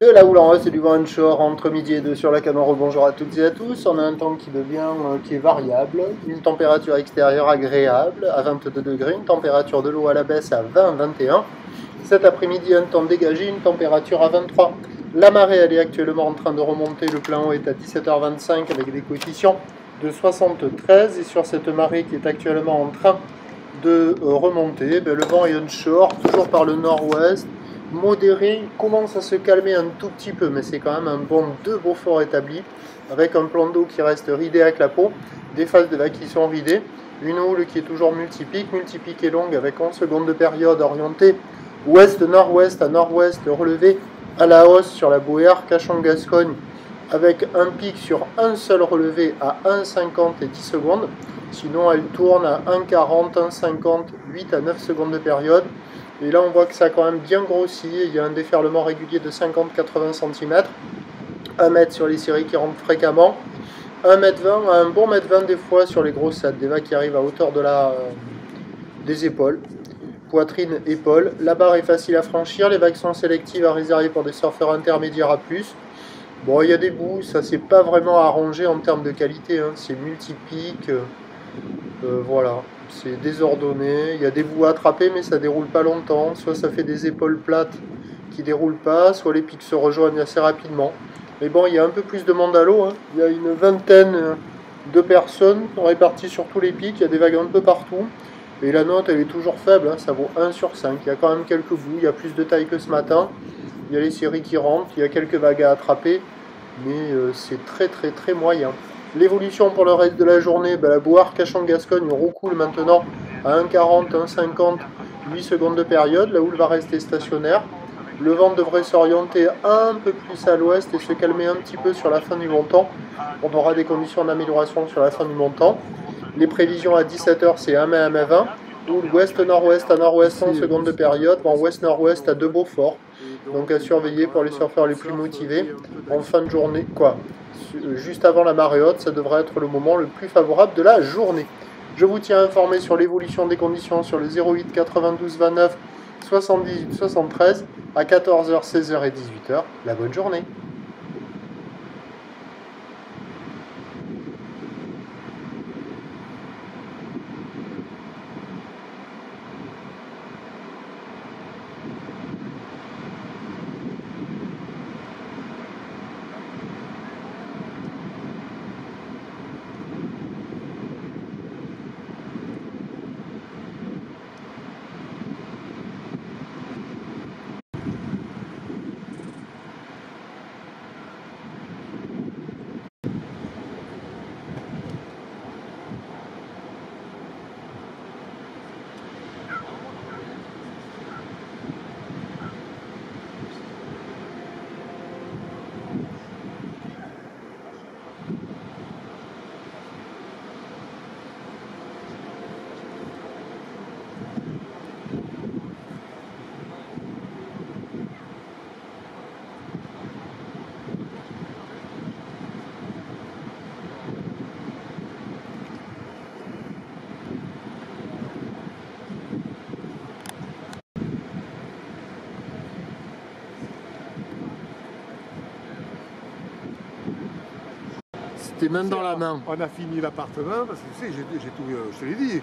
De la houle en reste et du vent onshore entre midi et 2 sur la Camaro. Bonjour à toutes et à tous. On a un temps qui devient qui est variable. Une température extérieure agréable à 22 degrés. Une température de l'eau à la baisse à 20-21. Cet après-midi, un temps dégagé, une température à 23. La marée, elle est actuellement en train de remonter. Le plein haut est à 17h25 avec des coefficients de 73. Et sur cette marée qui est actuellement en train de remonter, le vent est onshore, toujours par le nord-ouest. Modéré, il commence à se calmer un tout petit peu, mais c'est quand même un bon 2 Beaufort établi, avec un plan d'eau qui reste ridé à clapot, des phases de vagues qui sont ridées, une houle qui est toujours multipique est longue avec 11 secondes de période orientée ouest-nord-ouest à nord-ouest, relevé à la hausse sur la Bouère, Cachan-Gascogne, avec un pic sur un seul relevé à 1,50 et 10 secondes, sinon elle tourne à 1,40, 1,50, 8 à 9 secondes de période. Et là, on voit que ça a quand même bien grossi. Il y a un déferlement régulier de 50-80 cm. 1 mètre sur les séries qui rentrent fréquemment. 1,20 m, un bon 1,20 m des fois sur les grosses sats. Des vagues qui arrivent à hauteur de des épaules. Poitrine, épaules. La barre est facile à franchir. Les vagues sont sélectives à réserver pour des surfeurs intermédiaires à plus. Bon, il y a des bouts. Ça s'est pas vraiment arrangé en termes de qualité. Hein. C'est multipique. Voilà. C'est désordonné, il y a des bouts à attraper mais ça déroule pas longtemps, soit ça fait des épaules plates qui déroulent pas, soit les pics se rejoignent assez rapidement. Mais bon, il y a un peu plus de monde à l'eau, hein. Il y a une vingtaine de personnes réparties sur tous les pics, il y a des vagues un peu partout, et la note elle est toujours faible, hein. Ça vaut 1 sur 5, il y a quand même quelques bouts, il y a plus de taille que ce matin, il y a les séries qui rentrent, il y a quelques vagues à attraper, mais c'est très moyen. L'évolution pour le reste de la journée, la Bouère, Cachan-Gascogne recoule maintenant à 1,40, 1,50, 8 secondes de période. La houle va rester stationnaire. Le vent devrait s'orienter un peu plus à l'ouest et se calmer un petit peu sur la fin du montant. On aura des conditions d'amélioration sur la fin du montant. Les prévisions à 17h, c'est 1 mai à 1,20. Houle ouest-nord-ouest à nord-ouest, 100 secondes de période. Vent ouest-nord-ouest à 2 Beaufort. Donc à surveiller pour les surfeurs les plus motivés. En fin de journée, juste avant la marée haute, ça devrait être le moment le plus favorable de la journée. Je vous tiens informé sur l'évolution des conditions sur le 08 92 29 78 73 à 14h, 16h et 18h. La bonne journée. C'était même dans la main. On a fini l'appartement parce que tu sais, j'ai tout, je te l'ai dit.